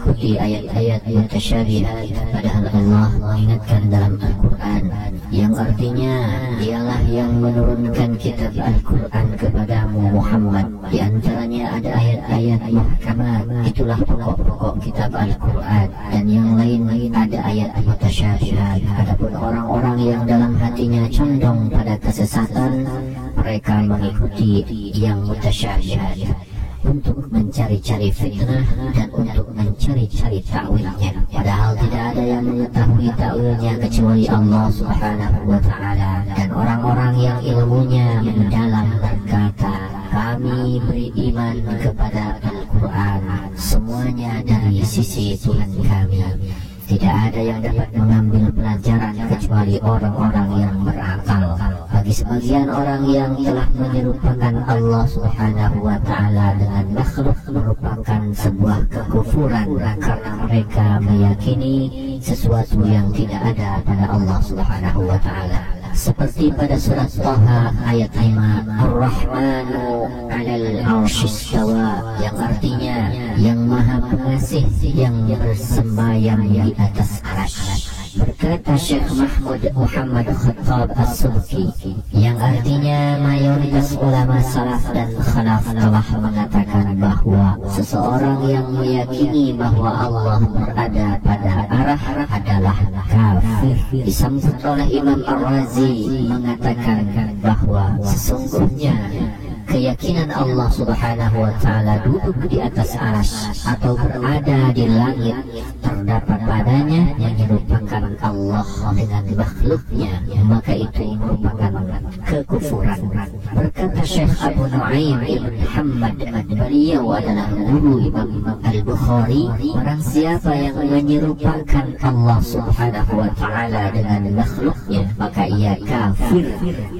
mengikuti ayat-ayat mutasyabihat, padahal Allah mengingatkan dalam Al-Quran yang artinya dialah yang menurunkan kitab Al-Quran kepadamu Muhammad. Di antaranya ada ayat-ayat muhkamat, itulah pokok-pokok kitab Al-Quran, dan yang lain ada ayat mutasyabihat. Adapun orang-orang yang dalam hatinya condong pada kesesatan, mereka mengikuti yang mutasyabihat untuk mencari-cari fitnah dan untuk mencari-cari ta'wilnya, padahal tidak ada yang mengetahui ta'wilnya kecuali Allah Subhanahu wa ta'ala. Dan orang-orang yang ilmunya mendalam berkata, kami beriman kepada Al-Quran, semuanya dari sisi Tuhan kami. Tidak ada yang dapat mengambil pelajaran kecuali orang-orang yang berakal. Bagi sebagian orang yang telah menyerupakan Allah Subhanahu wa ta'ala dengan makhluk merupakan sebuah kekufuran, karena mereka meyakini sesuatu yang tidak ada pada Allah Subhanahu wa ta'ala. Seperti pada surat Taha ayat 5, Ar-Rahmanu 'alal 'arsy istawa, yang artinya yang maha pengasih yang bersembayam di atas arsy. Berkata Syekh Mahmud Muhammad Khattab As-Subki, yang artinya mayoritas ulama salaf dan khalaf telah mengatakan bahwa seseorang yang meyakini bahwa Allah berada pada arah adalah kafir. Disambut oleh Imam Ar-Razi mengatakan bahwa sesungguhnya keyakinan Allah Subhanahu wa ta'ala duduk di atas arsy atau berada di langit terdapat padanya yang menyerupakan Allah dengan makhluknya, maka itu merupakan kekufuran. Berkata Syekh Abu Nu'aim Ibn Muhammad, beliau adalah guru Imam Al-Bukhari, barang siapa yang menyerupakan Allah Subhanahu wa ta'ala dengan makhluknya, maka ia kafir.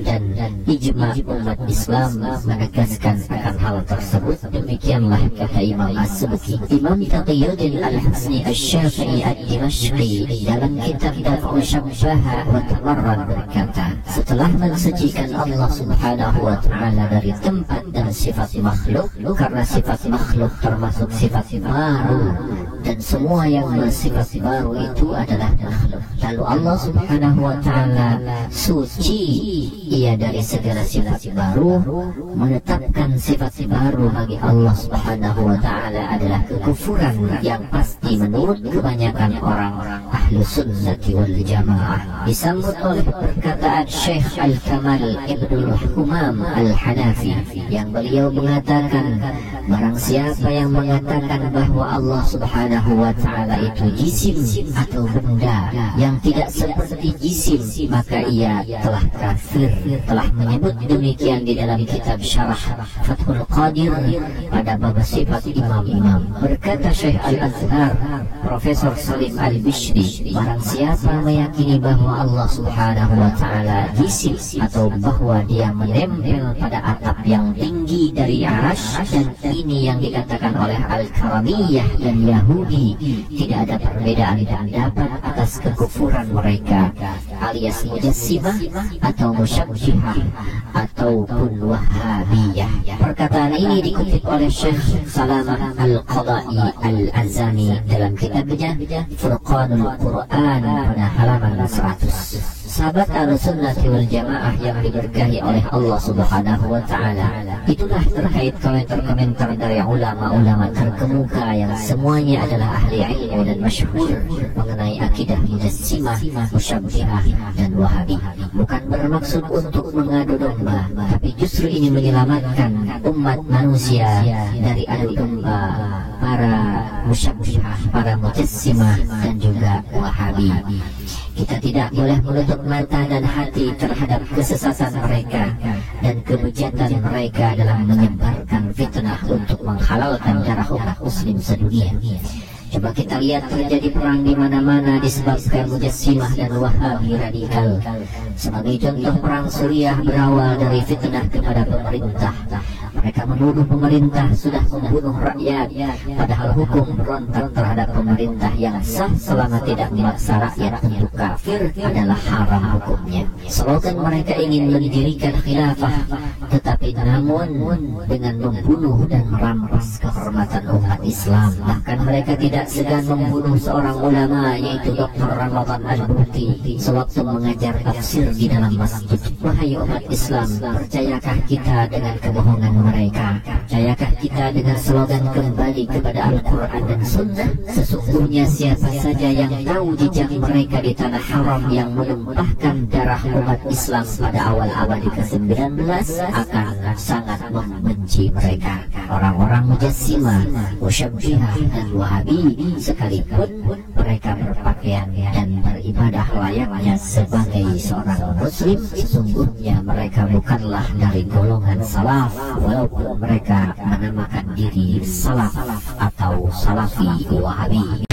Dan ijma' umat Islam menegaskan akan hal tersebut. Demikianlah kata Imam As-Subki. Imam Taqiyuddin Al-Husni Asy-Syafi'i Ad-Dimashqi dalam kitab Daf'u Syabbaha wa Tamarrud berkata, setelah mensucikan Allah Subhanahu wa ta'ala dari tempat dan sifat makhluk, karena sifat makhluk termasuk sifat baru, dan semua yang bersifat baru itu adalah makhluk. Lalu Allah Subhanahu wa ta'ala suci, ia dari segala sifat baru. Menetapkan sifat baru bagi Allah Subhanahu wa ta'ala adalah kekufuran yang pasti menurut kebanyakan orang ahlu sunnati wal jamaah. Disambut oleh perkataan Syekh Al-Kamal Ibnul Humam Al-Hanafi, yang beliau mengatakan, barang siapa yang mengatakan bahwa Allah Subhanahu wa ta'ala itu jisim atau benda yang tidak seperti jisim, maka ia telah kafir. Telah menyebut demikian di dalam kitab Syarah Fathul Qadir pada bab sifat imam-imam. Berkata Syekh Al-Azhar Profesor Salim Al-Bishri, barang siapa meyakini bahwa Allah Subhanahu wa ta'ala jisim atau bahwa dia menempel pada atap yang tinggi dari arsy, dan ini yang dikatakan oleh Al-Karamiyah dan Yahudi, tidak ada perbedaan pendapat atas kekufuran mereka, alias Mujassimah atau Musyabbihah ataupun Wahhabiyah. Perkataan ini dikutip oleh Syekh Salamah Al-Qadai Al-Azami dalam kitabnya Furqanul Quran pada halaman 100. Sahabat Ahlussunnah wal Jamaah yang diberkahi oleh Allah Subhanahu wa ta'ala, itulah terkait komentar-komentar dari ulama-ulama terkemuka yang semuanya adalah ahli ilmu dan masyhur mengenai akidah Mujassimah, Musyabbihah dan Wahabi. Bukan bermaksud untuk mengadu domba, tapi justru ini menyelamatkan umat manusia dari adu domba para Musyabbihah, para Mujassimah dan juga Wahabi. Kita tidak boleh menutup mata dan hati terhadap kesesatan mereka dan kebejatan mereka dalam menyebarkan fitnah untuk menghalalkan darah umat muslim sedunia. Coba kita lihat terjadi perang di mana-mana disebabkan Mujassimah dan Wahabi radikal. Sebagai contoh, perang Suriah berawal dari fitnah kepada pemerintah. Mereka menuduh pemerintah sudah membunuh rakyat, padahal hukum berontak terhadap pemerintah yang sah selama tidak memaksa rakyat untuk kafir adalah haram hukumnya. Slogan mereka ingin mendirikan khilafah, tetapi namun dengan membunuh dan merampas kehormatan umat Islam. Bahkan mereka tidak segan membunuh seorang ulama, yaitu Dr. Ramadan Al-Buti, sewaktu mengajar tafsir di dalam masjid. Wahai umat Islam, percayakah kita dengan kebohongan mereka? Percayakah kita dengan slogan kembali kepada Al-Quran dan Sunnah? Sesungguhnya siapa saja yang tahu jejak mereka di tanah haram yang menumpahkan darah umat Islam pada awal abad ke-19 akan sangat membenci mereka. Orang-orang Mujassimah, Musyabbihah dan Wahabi, sekalipun mereka berpakaian dan beribadah layaknya sebagai seorang muslim, sesungguhnya mereka bukanlah dari golongan salaf, walaupun mereka menamakan diri salaf atau salafi Wahabi.